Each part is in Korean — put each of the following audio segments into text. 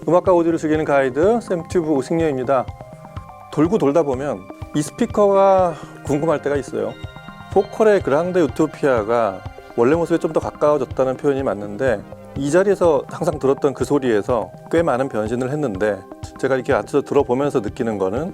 음악과 오디오를 즐기는 가이드 샘튜브 오승려입니다. 돌고 돌다 보면 이 스피커가 궁금할 때가 있어요. 포컬의 그랑데 유토피아가 원래 모습에 좀 더 가까워졌다는 표현이 맞는데, 이 자리에서 항상 들었던 그 소리에서 꽤 많은 변신을 했는데, 제가 이렇게 앉아서 들어보면서 느끼는 거는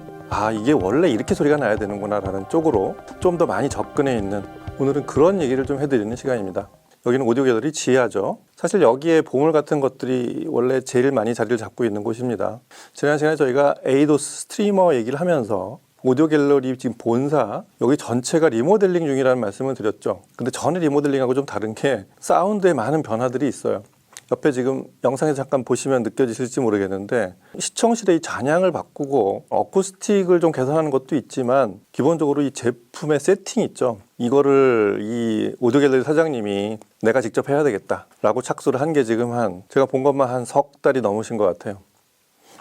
이게 원래 이렇게 소리가 나야 되는구나 라는 쪽으로 좀 더 많이 접근해 있는, 오늘은 그런 얘기를 좀 해드리는 시간입니다. 여기는 오디오 갤러리 지하죠. 사실 여기에 보물 같은 것들이 원래 제일 많이 자리를 잡고 있는 곳입니다. 지난 시간에 저희가 에이도스 스트리머 얘기를 하면서 오디오 갤러리 지금 본사 여기 전체가 리모델링 중이라는 말씀을 드렸죠. 근데 전에 리모델링하고 좀 다른 게 사운드에 많은 변화들이 있어요. 옆에 지금 영상에서 잠깐 보시면 느껴지실지 모르겠는데, 시청실의 이 잔향을 바꾸고 어쿠스틱을 좀 개선하는 것도 있지만, 기본적으로 이 제품의 세팅 있죠. 이거를 이 오디오 갤러리 사장님이 내가 직접 해야 되겠다 라고 착수를 한 게 지금 제가 본 것만 한 석 달이 넘으신 것 같아요.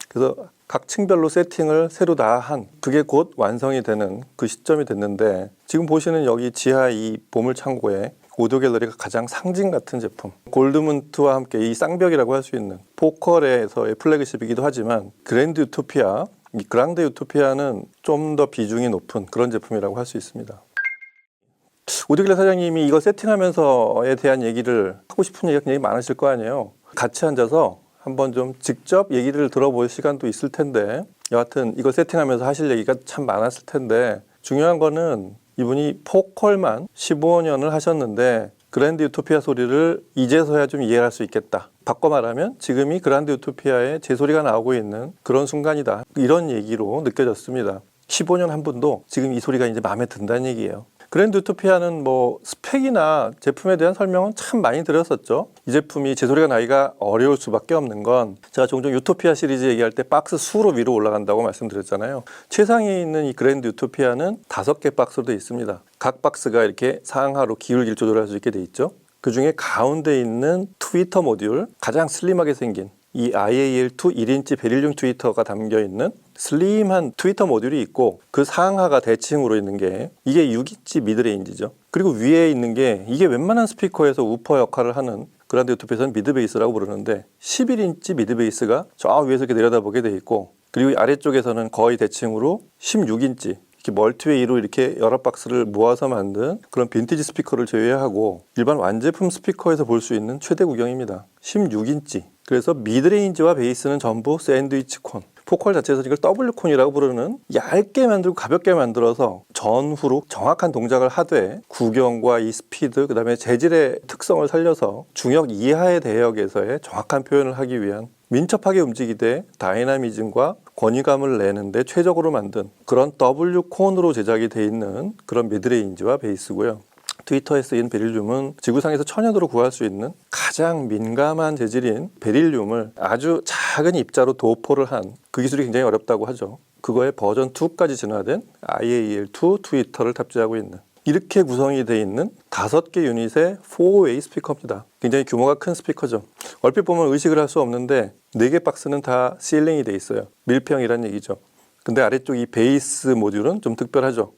그래서 각 층별로 세팅을 새로 다 한, 그게 곧 완성이 되는 그 시점이 됐는데, 지금 보시는 여기 지하 이 보물 창고에 오디오 갤러리가 가장 상징 같은 제품, 골드문트와 함께 이 쌍벽이라고 할 수 있는 포컬에서의 플래그십이기도 하지만, 그랜드 유토피아, 이 그랑데 유토피아는 좀 더 비중이 높은 그런 제품이라고 할 수 있습니다. 오디오 갤러리 사장님이 이거 세팅하면서에 대한 얘기를 하고 싶은 얘기가 굉장히 많으실 거 아니에요. 같이 앉아서 한번 좀 직접 얘기를 들어볼 시간도 있을 텐데, 여하튼 이거 세팅하면서 하실 얘기가 참 많았을 텐데, 중요한 거는 이분이 포컬만 15년을 하셨는데 그랜드 유토피아 소리를 이제서야 좀 이해할 수 있겠다. 바꿔 말하면 지금이 그랜드 유토피아의 제 소리가 나오고 있는 그런 순간이다. 이런 얘기로 느껴졌습니다. 15년 한 분도 지금 이 소리가 이제 마음에 든다는 얘기예요. 그랜드 유토피아는 뭐 스펙이나 제품에 대한 설명은 참 많이 드렸었죠. 이 제품이 제 소리가 나기가 어려울 수밖에 없는 건, 제가 종종 유토피아 시리즈 얘기할 때 박스 수로 위로 올라간다고 말씀드렸잖아요. 최상에 있는 이 그랜드 유토피아는 5개 박스로 되어 있습니다. 각 박스가 이렇게 상하로 기울기를 조절할 수 있게 되어 있죠. 그 중에 가운데 있는 트위터 모듈, 가장 슬림하게 생긴 이 IAL2 1인치 베릴륨 트위터가 담겨있는 슬림한 트위터 모듈이 있고, 그 상하가 대칭으로 있는 게 이게 6인치 미드레인지죠. 그리고 위에 있는 게 이게 웬만한 스피커에서 우퍼 역할을 하는, 그란데 유토피아에서는 미드베이스라고 부르는데 11인치 미드베이스가 저 위에서 이렇게 내려다보게 돼 있고, 그리고 아래쪽에서는 거의 대칭으로 16인치 이렇게 멀티웨이로 이렇게 여러 박스를 모아서 만든 그런 빈티지 스피커를 제외하고 일반 완제품 스피커에서 볼 수 있는 최대 구경입니다. 16인치. 그래서 미드레인지와 베이스는 전부 샌드위치 콘. 포컬 자체에서 이걸 W콘이라고 부르는, 얇게 만들고 가볍게 만들어서 전후로 정확한 동작을 하되 구경과 이 스피드, 그 다음에 재질의 특성을 살려서 중역 이하의 대역에서의 정확한 표현을 하기 위한, 민첩하게 움직이되 다이나미즘과 권위감을 내는데 최적으로 만든 그런 W콘으로 제작이 돼 있는 그런 미드레인지와 베이스고요. 트위터에 쓰인 베릴륨은 지구상에서 천연으로 구할 수 있는 가장 민감한 재질인 베릴륨을 아주 작은 입자로 도포를 한, 그 기술이 굉장히 어렵다고 하죠. 그거에 버전 2까지 진화된 IAL2 트위터를 탑재하고 있는, 이렇게 구성이 되어 있는 5개 유닛의 4웨이 스피커입니다. 굉장히 규모가 큰 스피커죠. 얼핏 보면 의식을 할 수 없는데 4개 박스는 다 실링이 되어 있어요. 밀폐형이란 얘기죠. 근데 아래쪽 이 베이스 모듈은 좀 특별하죠.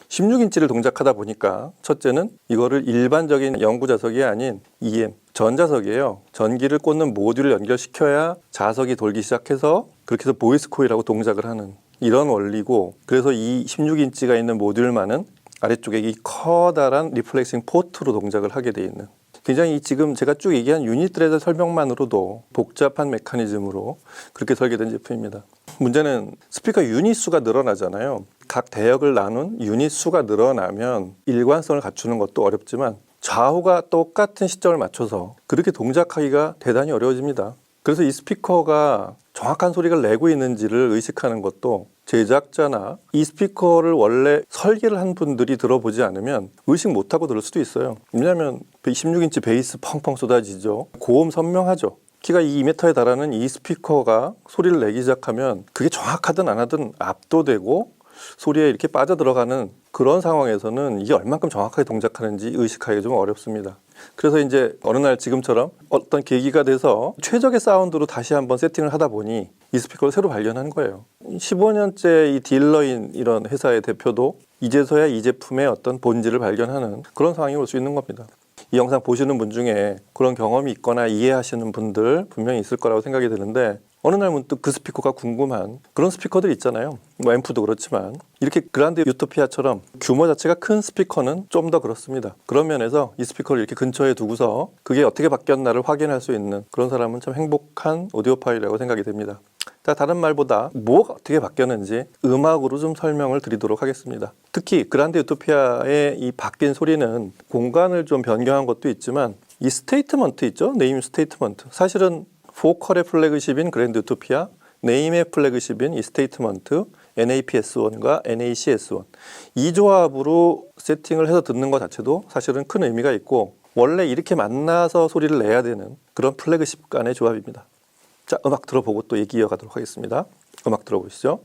16인치를 동작하다 보니까, 첫째는 이거를 일반적인 연구 자석이 아닌 EM, 전자석이에요. 전기를 꽂는 모듈을 연결시켜야 자석이 돌기 시작해서 그렇게 해서 보이스 코일하고 동작을 하는 이런 원리고, 그래서 이 16인치가 있는 모듈만은 아래쪽에 이 커다란 리플렉싱 포트로 동작을 하게 돼 있는, 굉장히 지금 제가 쭉 얘기한 유닛들의 설명만으로도 복잡한 메커니즘으로 그렇게 설계된 제품입니다. 문제는 스피커 유닛 수가 늘어나잖아요. 각 대역을 나눈 유닛 수가 늘어나면 일관성을 갖추는 것도 어렵지만, 좌우가 똑같은 시점을 맞춰서 그렇게 동작하기가 대단히 어려워집니다. 그래서 이 스피커가 정확한 소리를 내고 있는지를 의식하는 것도, 제작자나 이 스피커를 원래 설계를 한 분들이 들어보지 않으면 의식 못하고 들을 수도 있어요. 왜냐하면 16인치 베이스 펑펑 쏟아지죠. 고음 선명하죠. 키가 2m에 달하는 이 스피커가 소리를 내기 시작하면 그게 정확하든 안 하든 압도되고, 소리에 이렇게 빠져들어가는 그런 상황에서는 이게 얼만큼 정확하게 동작하는지 의식하기 좀 어렵습니다. 그래서 이제 어느 날 지금처럼 어떤 계기가 돼서 최적의 사운드로 다시 한번 세팅을 하다 보니 이 스피커를 새로 발견한 거예요. 15년째 이 딜러인 이런 회사의 대표도 이제서야 이 제품의 어떤 본질을 발견하는 그런 상황이 올 수 있는 겁니다. 이 영상 보시는 분 중에 그런 경험이 있거나 이해하시는 분들 분명히 있을 거라고 생각이 드는데 어느 날 문득 그 스피커가 궁금한 그런 스피커들 있잖아요. 뭐 앰프도 그렇지만 이렇게 그란데 유토피아처럼 규모 자체가 큰 스피커는 좀 더 그렇습니다. 그런 면에서 이 스피커를 이렇게 근처에 두고서 그게 어떻게 바뀌었나를 확인할 수 있는 그런 사람은 참 행복한 오디오파일이라고 생각이 됩니다. 자, 다른 말보다 뭐가 어떻게 바뀌었는지 음악으로 좀 설명을 드리도록 하겠습니다. 특히 그란데 유토피아의 이 바뀐 소리는 공간을 좀 변경한 것도 있지만 이 스테이트먼트 있죠? 네임 스테이트먼트. 사실은 보컬의 플래그십인 그랜드 유토피아, 네임의 플래그십인 이 스테이트먼트, NAPS1과 NACS1 이 조합으로 세팅을 해서 듣는 것 자체도 사실은 큰 의미가 있고 원래 이렇게 만나서 소리를 내야 되는 그런 플래그십 간의 조합입니다. 자, 음악 들어보고 또 얘기 이어가도록 하겠습니다. 음악 들어보시죠.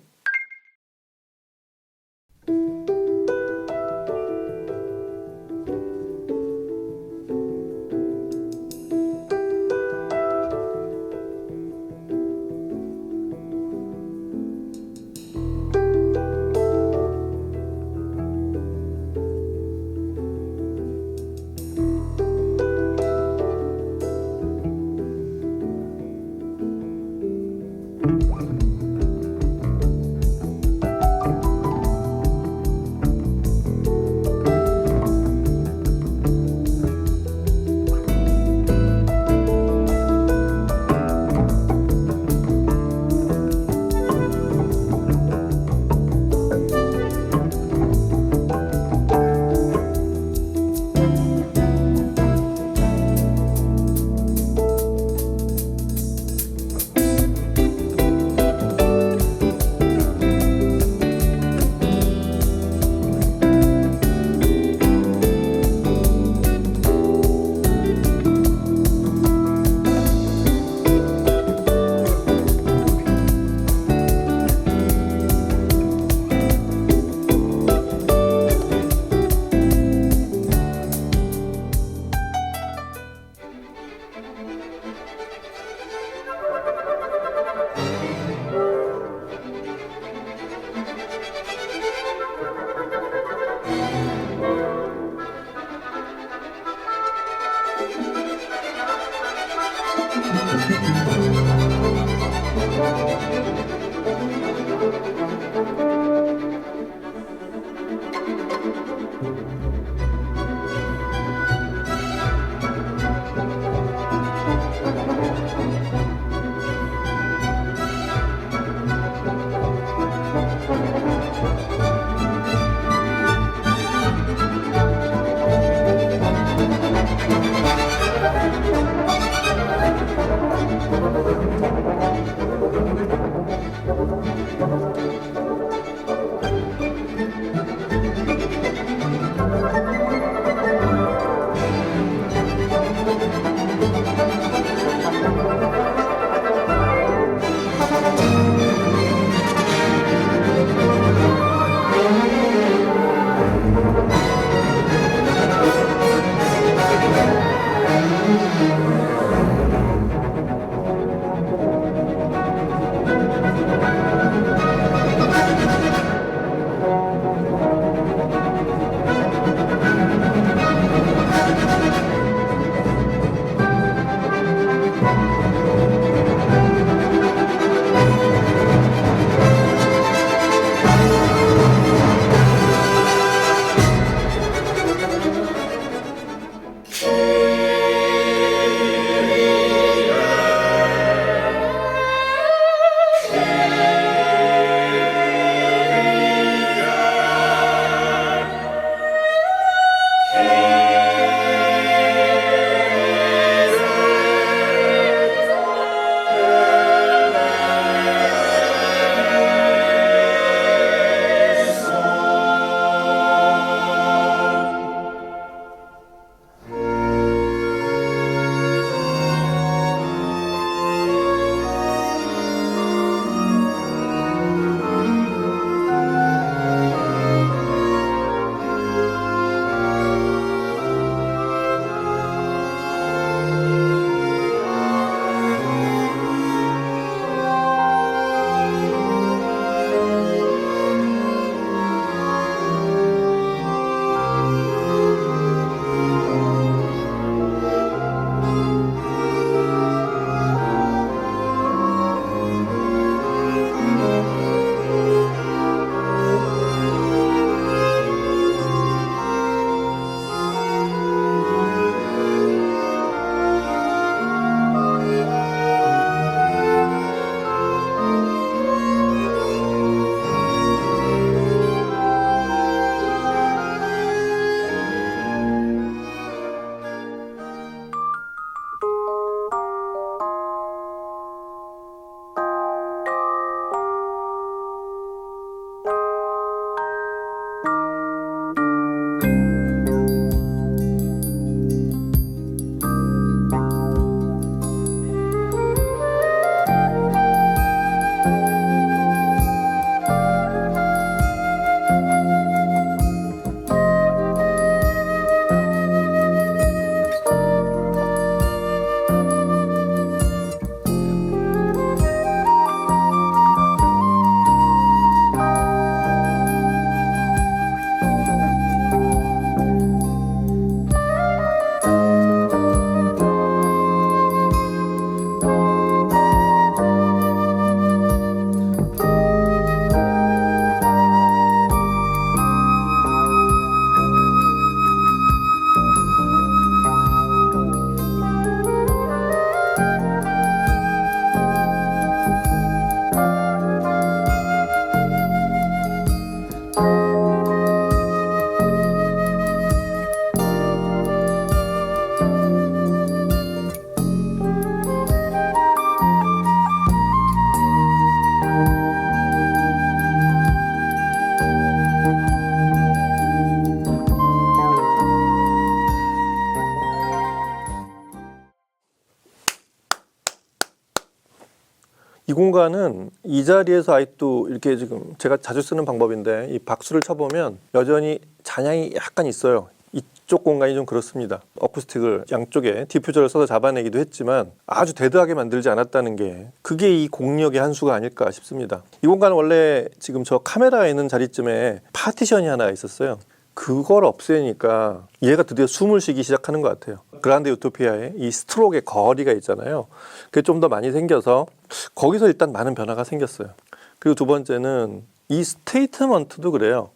공간은 이 자리에서 아직도 이렇게 지금 제가 자주 쓰는 방법인데 이 박수를 쳐보면 여전히 잔향이 약간 있어요. 이쪽 공간이 좀 그렇습니다. 어쿠스틱을 양쪽에 디퓨저를 써서 잡아내기도 했지만 아주 데드하게 만들지 않았다는 게 그게 이 공력의 한 수가 아닐까 싶습니다. 이 공간은 원래 지금 저 카메라가 있는 자리쯤에 파티션이 하나 있었어요. 그걸 없애니까 얘가 드디어 숨을 쉬기 시작하는 것 같아요. 그란데 유토피아의 이 스트로크의 거리가 있잖아요. 그게 좀 더 많이 생겨서 거기서 일단 많은 변화가 생겼어요. 그리고 두 번째는 이 스테이트먼트도 그래요.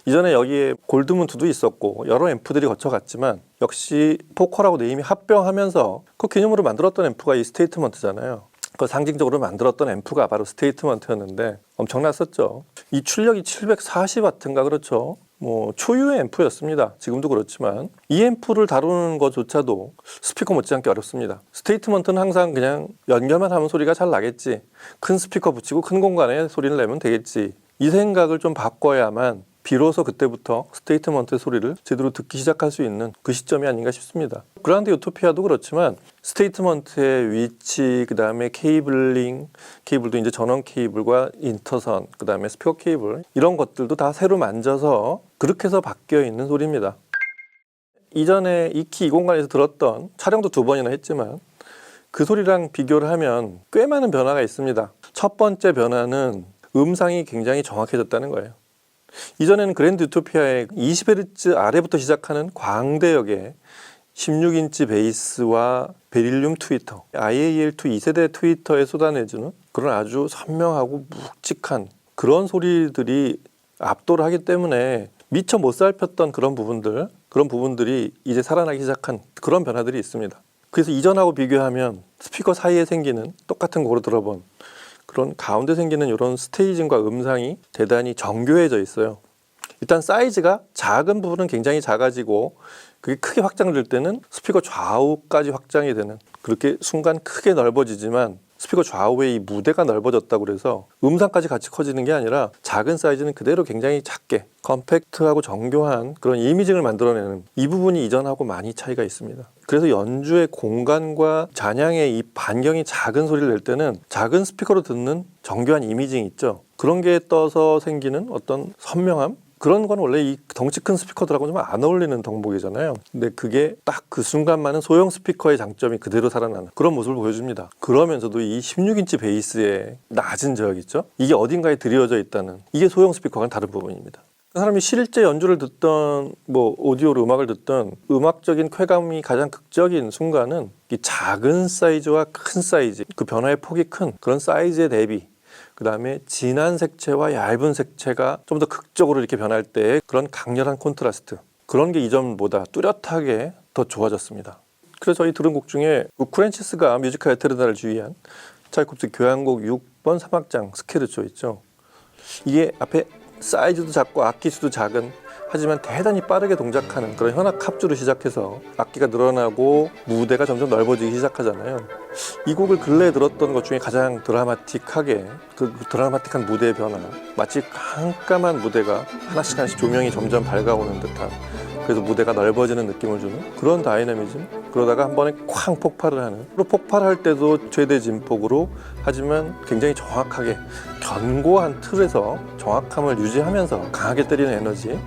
이전에 여기에 골드문트도 있었고 여러 앰프들이 거쳐갔지만 역시 포컬하고 네임이 합병하면서 그 개념으로 만들었던 앰프가 이 스테이트먼트잖아요. 그 상징적으로 만들었던 앰프가 바로 스테이트먼트였는데 엄청났었죠. 이 출력이 740W인가 그렇죠. 뭐 초유의 앰프였습니다. 지금도 그렇지만 이 앰프를 다루는 것조차도 스피커 못지않게 어렵습니다. 스테이트먼트는 항상 그냥 연결만 하면 소리가 잘 나겠지. 큰 스피커 붙이고 큰 공간에 소리를 내면 되겠지. 이 생각을 좀 바꿔야만 비로소 그때부터 스테이트먼트의 소리를 제대로 듣기 시작할 수 있는 그 시점이 아닌가 싶습니다. 그란데 유토피아도 그렇지만 스테이트먼트의 위치, 그 다음에 케이블링, 케이블도 이제 전원 케이블과 인터선, 그 다음에 스피커 케이블 이런 것들도 다 새로 만져서 그렇게 해서 바뀌어 있는 소리입니다. 이전에 익히 이 공간에서 들었던 촬영도 2번이나 했지만 그 소리랑 비교를 하면 꽤 많은 변화가 있습니다. 첫 번째 변화는 음상이 굉장히 정확해졌다는 거예요. 이전에는 그랜드 유토피아의 20Hz 아래부터 시작하는 광대역의 16인치 베이스와 베릴륨 트위터, IAL2 2세대 트위터에 쏟아내주는 그런 아주 선명하고 묵직한 그런 소리들이 압도를 하기 때문에 미처 못 살폈던 그런 부분들이 이제 살아나기 시작한 그런 변화들이 있습니다. 그래서 이전하고 비교하면 스피커 사이에 생기는 똑같은 곡으로 들어본 그런 가운데 생기는 이런 스테이징과 음상이 대단히 정교해져 있어요. 일단 사이즈가 작은 부분은 굉장히 작아지고 그게 크게 확장될 때는 스피커 좌우까지 확장이 되는 그렇게 순간 크게 넓어지지만 스피커 좌우에 이 무대가 넓어졌다고 그래서 음상까지 같이 커지는 게 아니라 작은 사이즈는 그대로 굉장히 작게 컴팩트하고 정교한 그런 이미징을 만들어내는 이 부분이 이전하고 많이 차이가 있습니다. 그래서 연주의 공간과 잔향의 이 반경이 작은 소리를 낼 때는 작은 스피커로 듣는 정교한 이미징이 있죠. 그런 게 떠서 생기는 어떤 선명함? 그런 건 원래 이 덩치 큰 스피커들하고는 좀 안 어울리는 덩목이잖아요. 근데 그게 딱 그 순간만은 소형 스피커의 장점이 그대로 살아나는 그런 모습을 보여줍니다. 그러면서도 이 16인치 베이스의 낮은 저역 있죠? 이게 어딘가에 드리워져 있다는 이게 소형 스피커와는 다른 부분입니다. 그 사람이 실제 연주를 듣던 뭐 오디오로 음악을 듣던 음악적인 쾌감이 가장 극적인 순간은 이 작은 사이즈와 큰 사이즈 그 변화의 폭이 큰 그런 사이즈의 대비 그 다음에 진한 색채와 얇은 색채가 좀 더 극적으로 이렇게 변할 때 그런 강렬한 콘트라스트 그런 게 이전보다 뚜렷하게 더 좋아졌습니다. 그래서 저희 들은 곡 중에 쿠렌치스가 뮤지카 에테르나를 주의한 차이콥스키 교향곡 6번 3악장 스케르초 있죠. 이게 앞에 사이즈도 작고 악기 수도 작은 하지만 대단히 빠르게 동작하는 그런 현악 합주로 시작해서 악기가 늘어나고 무대가 점점 넓어지기 시작하잖아요. 이 곡을 근래에 들었던 것 중에 가장 드라마틱하게 그 드라마틱한 무대의 변화 마치 깜깜한 무대가 하나씩 조명이 점점 밝아오는 듯한 그래서 무대가 넓어지는 느낌을 주는 그런 다이내미즘 그러다가 한 번에 쾅 폭발을 하는 또 폭발할 때도 최대 진폭으로 하지만 굉장히 정확하게 견고한 틀에서 정확함을 유지하면서 강하게 때리는 에너지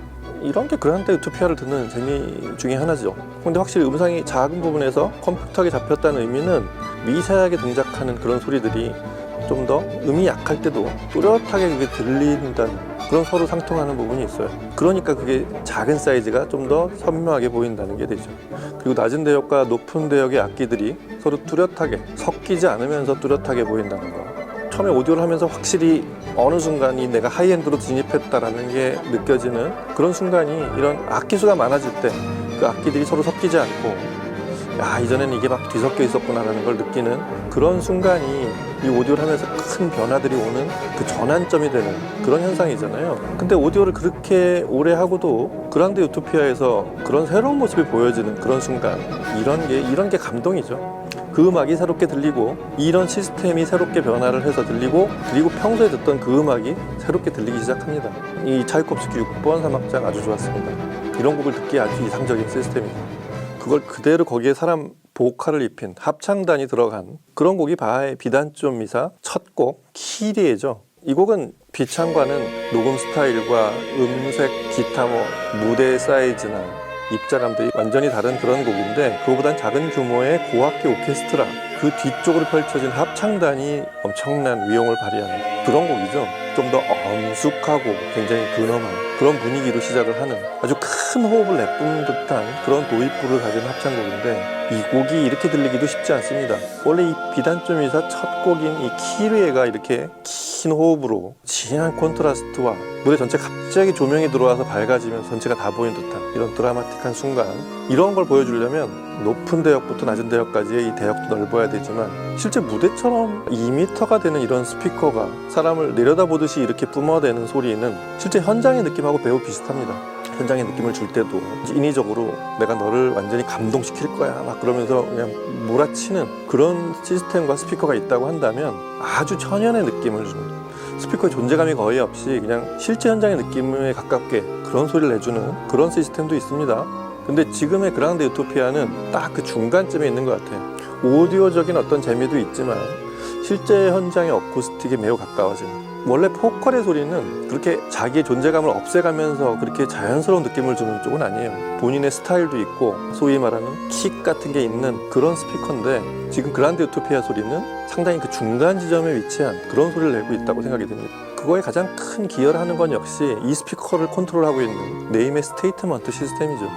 이런 게 그란데 유토피아를 듣는 재미 중에 하나죠. 근데 확실히 음상이 작은 부분에서 컴팩트하게 잡혔다는 의미는 미세하게 동작하는 그런 소리들이 좀 더 음이 약할 때도 뚜렷하게 그게 들린다는 그런 서로 상통하는 부분이 있어요. 그러니까 그게 작은 사이즈가 좀 더 선명하게 보인다는 게 되죠. 그리고 낮은 대역과 높은 대역의 악기들이 서로 뚜렷하게 섞이지 않으면서 뚜렷하게 보인다는 거. 처음에 오디오를 하면서 확실히 어느 순간이 내가 하이엔드로 진입했다라는 게 느껴지는 그런 순간이 이런 악기 수가 많아질 때 그 악기들이 서로 섞이지 않고 야 이전에는 이게 막 뒤섞여 있었구나라는 걸 느끼는 그런 순간이 이 오디오를 하면서 큰 변화들이 오는 그 전환점이 되는 그런 현상이잖아요. 근데 오디오를 그렇게 오래 하고도 그란데 유토피아에서 그런 새로운 모습이 보여지는 그런 순간 이런 게 감동이죠. 그 음악이 새롭게 들리고 이런 시스템이 새롭게 변화를 해서 들리고 그리고 평소에 듣던 그 음악이 새롭게 들리기 시작합니다. 이 차이콥스키 6번 3악장 아주 좋았습니다. 이런 곡을 듣기에 아주 이상적인 시스템이죠. 그걸 그대로 거기에 사람 보컬을 입힌 합창단이 들어간 그런 곡이 바하의 비단조미사 첫 곡 키리에죠. 이 곡은 비창과는 녹음 스타일과 음색, 기타, 무대 사이즈나 입자감들이 완전히 다른 그런 곡인데, 그거보단 작은 규모의 고학기 오케스트라, 그 뒤쪽으로 펼쳐진 합창단이 엄청난 위용을 발휘하는 그런 곡이죠. 좀 더 엄숙하고 굉장히 근엄한 그런 분위기로 시작을 하는 아주 큰 호흡을 내뿜는 듯한 그런 도입부를 가진 합창곡인데, 이 곡이 이렇게 들리기도 쉽지 않습니다. 원래 이 비단조미사 첫 곡인 이 키르에가 이렇게 긴 호흡으로 진한 콘트라스트와 무대 전체 갑자기 조명이 들어와서 밝아지면서 전체가 다 보이는 듯한 이런 드라마틱한 순간, 이런 걸 보여주려면 높은 대역부터 낮은 대역까지의 이 대역도 넓어야 되지만, 실제 무대처럼 2m가 되는 이런 스피커가 사람을 내려다보듯이 이렇게 뿜어대는 소리는 실제 현장의 느낌하고 매우 비슷합니다. 현장의 느낌을 줄 때도 인위적으로 내가 너를 완전히 감동시킬 거야 막 그러면서 그냥 몰아치는 그런 시스템과 스피커가 있다고 한다면, 아주 천연의 느낌을 주는, 스피커의 존재감이 거의 없이 그냥 실제 현장의 느낌에 가깝게 그런 소리를 내주는 그런 시스템도 있습니다. 근데 지금의 그랑데 유토피아는 딱 그 중간쯤에 있는 것 같아요. 오디오적인 어떤 재미도 있지만 실제 현장의 어쿠스틱에 매우 가까워지는, 원래 포컬의 소리는 그렇게 자기의 존재감을 없애가면서 그렇게 자연스러운 느낌을 주는 쪽은 아니에요. 본인의 스타일도 있고 소위 말하는 킥 같은 게 있는 그런 스피커인데, 지금 그란데 유토피아 소리는 상당히 그 중간 지점에 위치한 그런 소리를 내고 있다고 생각이 됩니다. 그거에 가장 큰 기여를 하는 건 역시 이 스피커를 컨트롤하고 있는 네임의 스테이트먼트 시스템이죠.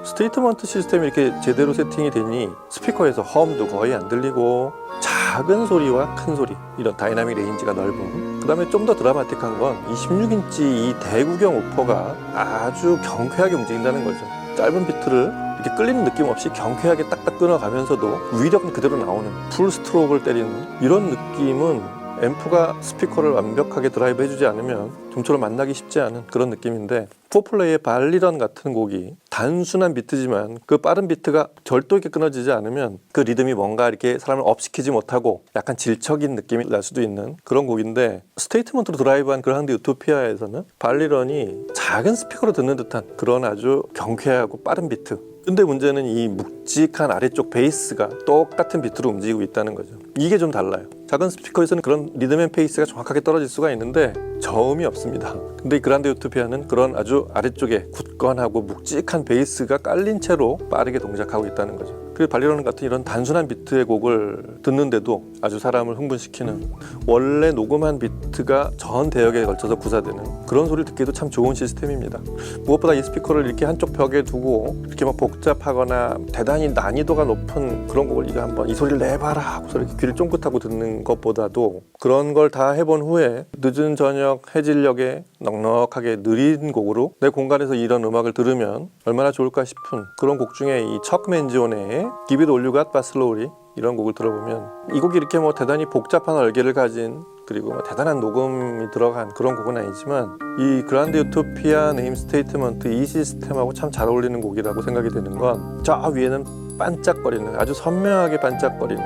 스테이트먼트 시스템이 이렇게 제대로 세팅이 되니 스피커에서 험도 거의 안 들리고, 작은 소리와 큰 소리, 이런 다이나믹 레인지가 넓은, 그 다음에 좀 더 드라마틱한 건 이 16인치 이 대구경 우퍼가 아주 경쾌하게 움직인다는 거죠. 짧은 비트를 이렇게 끌리는 느낌 없이 경쾌하게 딱딱 끊어가면서도 위력은 그대로 나오는, 풀 스트로크를 때리는 이런 느낌은 앰프가 스피커를 완벽하게 드라이브 해주지 않으면 좀처럼 만나기 쉽지 않은 그런 느낌인데, 포플레이의 발리런 같은 곡이 단순한 비트지만 그 빠른 비트가 절도 있게 끊어지지 않으면 그 리듬이 뭔가 이렇게 사람을 업시키지 못하고 약간 질척인 느낌이 날 수도 있는 그런 곡인데, 스테이트먼트로 드라이브한 그랑데 유토피아에서는 발리런이 작은 스피커로 듣는 듯한 그런 아주 경쾌하고 빠른 비트, 근데 문제는 이 묵직한 아래쪽 베이스가 똑같은 비트로 움직이고 있다는 거죠. 이게 좀 달라요. 작은 스피커에서는 그런 리듬 앤 페이스가 정확하게 떨어질 수가 있는데 저음이 없습니다. 근데 이 그란데 유토피아는 그런 아주 아래쪽에 굳건하고 묵직한 베이스가 깔린 채로 빠르게 동작하고 있다는 거죠. 그리고 발리런 같은 이런 단순한 비트의 곡을 듣는데도 아주 사람을 흥분시키는, 원래 녹음한 비트가 전 대역에 걸쳐서 구사되는 그런 소리를 듣기도 참 좋은 시스템입니다. 무엇보다 이 스피커를 이렇게 한쪽 벽에 두고 이렇게 막 복잡하거나 대단히 난이도가 높은 그런 곡을 이거 한번 이 소리를 내봐라 하고서 이렇게 귀를 쫑긋하고 듣는 것보다도, 그런 걸 다 해본 후에 늦은 저녁 해질녘에 넉넉하게 느린 곡으로 내 공간에서 이런 음악을 들으면 얼마나 좋을까 싶은 그런 곡 중에 이 척 맨지오네의 Give It All You Got But Slowly, 이런 곡을 들어보면, 이 곡이 이렇게 대단히 복잡한 얼개를 가진, 그리고 대단한 녹음이 들어간 그런 곡은 아니지만 이 그란데 유토피아 네임 스테이트먼트 이 시스템하고 참 잘 어울리는 곡이라고 생각이 되는 건, 저 위에는 반짝거리는, 아주 선명하게 반짝거리는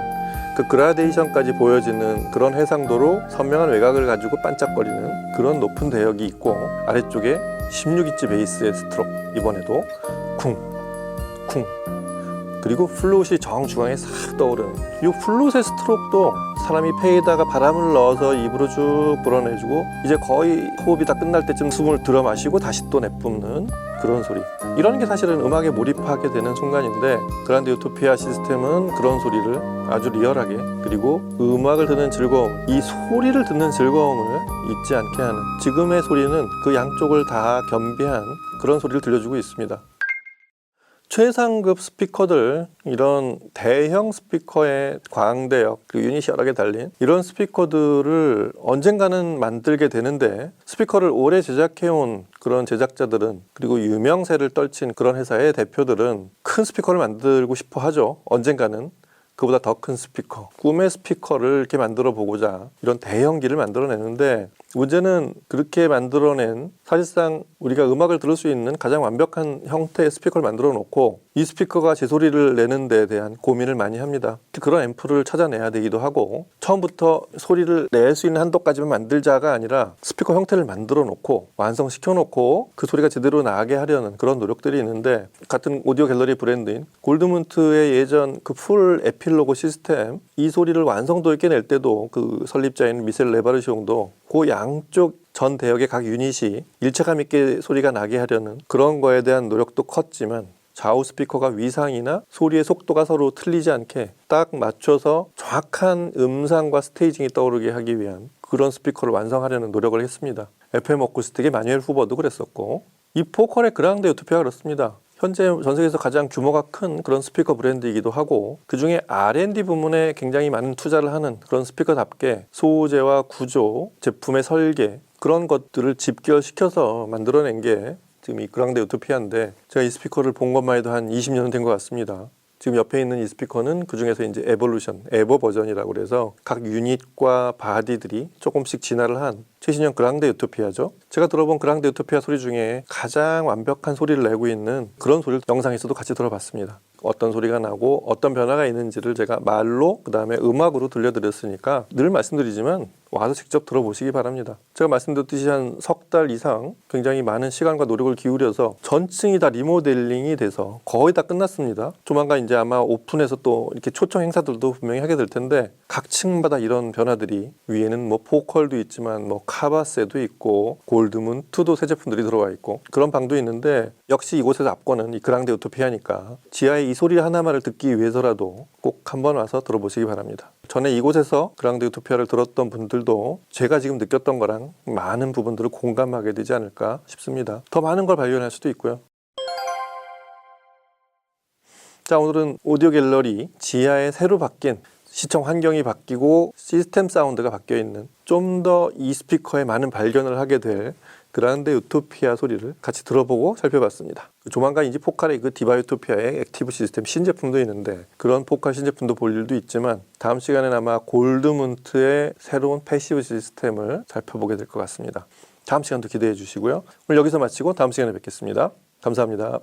그 그라데이션까지 보여지는 그런 해상도로 선명한 외곽을 가지고 반짝거리는 그런 높은 대역이 있고, 아래쪽에 16인치 베이스의 스트로크, 이번에도 쿵 쿵, 그리고 플룻이 정중앙에 싹 떠오르는 이 플룻의 스트로크도 사람이 페에다가 바람을 넣어서 입으로 쭉 불어내주고 이제 거의 호흡이 다 끝날 때쯤 숨을 들어 마시고 다시 또 내뿜는 그런 소리, 이런 게 사실은 음악에 몰입하게 되는 순간인데, 그란데 유토피아 시스템은 그런 소리를 아주 리얼하게, 그리고 음악을 듣는 즐거움, 이 소리를 듣는 즐거움을 잊지 않게 하는, 지금의 소리는 그 양쪽을 다 겸비한 그런 소리를 들려주고 있습니다. 최상급 스피커들, 이런 대형 스피커의 광대역, 그리고 유닛이 여러 개 달린 이런 스피커들을 언젠가는 만들게 되는데, 스피커를 오래 제작해온 그런 제작자들은, 그리고 유명세를 떨친 그런 회사의 대표들은 큰 스피커를 만들고 싶어 하죠. 언젠가는 그보다 더 큰 스피커, 꿈의 스피커를 이렇게 만들어 보고자 이런 대형기를 만들어내는데, 문제는 그렇게 만들어낸 사실상 우리가 음악을 들을 수 있는 가장 완벽한 형태의 스피커를 만들어 놓고 이 스피커가 제 소리를 내는 데 대한 고민을 많이 합니다. 그런 앰프를 찾아내야 되기도 하고 처음부터 소리를 낼 수 있는 한도까지만 만들자가 아니라 스피커 형태를 만들어 놓고 완성시켜 놓고 그 소리가 제대로 나게 하려는 그런 노력들이 있는데 같은 오디오 갤러리 브랜드인 골드문트의 예전 그 풀 에필로그 시스템 이 소리를 완성도 있게 낼 때도 그 설립자인 미셀 레바르숑도 그 양쪽 전 대역의 각 유닛이 일체감 있게 소리가 나게 하려는 그런 거에 대한 노력도 컸지만 좌우 스피커가 위상이나 소리의 속도가 서로 틀리지 않게 딱 맞춰서 정확한 음상과 스테이징이 떠오르게 하기 위한 그런 스피커를 완성하려는 노력을 했습니다. FM 어쿠스틱의 마뉴엘 후버도 그랬었고 이 포컬의 그랑데 유토피아가 그렇습니다. 현재 전 세계에서 가장 규모가 큰 그런 스피커 브랜드이기도 하고 그중에 R&D 부문에 굉장히 많은 투자를 하는 그런 스피커답게 소재와 구조, 제품의 설계 그런 것들을 집결시켜서 만들어낸 게 지금 이 그랑데 유토피아인데 제가 이 스피커를 본 것만 해도 한 20년은 된 것 같습니다. 지금 옆에 있는 이 스피커는 그 중에서 이제 에볼루션, 에버 버전이라고 그래서 각 유닛과 바디들이 조금씩 진화를 한 최신형 그랑데 유토피아죠. 제가 들어본 그랑데 유토피아 소리 중에 가장 완벽한 소리를 내고 있는 그런 소리를 영상에서도 같이 들어봤습니다. 어떤 소리가 나고 어떤 변화가 있는지를 제가 말로 그다음에 음악으로 들려드렸으니까 늘 말씀드리지만 와서 직접 들어보시기 바랍니다. 제가 말씀드렸듯이 한 석 달 이상 굉장히 많은 시간과 노력을 기울여서 전층이 다 리모델링이 돼서 거의 다 끝났습니다. 조만간 이제 아마 오픈해서 또 이렇게 초청 행사들도 분명히 하게 될 텐데 각 층마다 이런 변화들이 위에는 뭐 포컬도 있지만 뭐 카바세도 있고 골드문트도 새 제품들이 들어와 있고 그런 방도 있는데 역시 이곳에서 앞권은 이 그랑데 유토피아니까 지하의 이 소리 하나만을 듣기 위해서라도 꼭 한번 와서 들어보시기 바랍니다. 전에 이곳에서 그랑데 유토피아를 들었던 분들도 제가 지금 느꼈던 거랑 많은 부분들을 공감하게 되지 않을까 싶습니다. 더 많은 걸 발견할 수도 있고요. 자, 오늘은 오디오 갤러리 지하에 새로 바뀐 시청 환경이 바뀌고 시스템 사운드가 바뀌어 있는 좀 더 이 스피커에 많은 발견을 하게 될 그랑데 유토피아 소리를 같이 들어보고 살펴봤습니다. 조만간 이제 포칼의 그 디바 유토피아의 액티브 시스템 신제품도 있는데 그런 포칼 신제품도 볼 일도 있지만 다음 시간에는 아마 골드문트의 새로운 패시브 시스템을 살펴보게 될 것 같습니다. 다음 시간도 기대해 주시고요. 오늘 여기서 마치고 다음 시간에 뵙겠습니다. 감사합니다.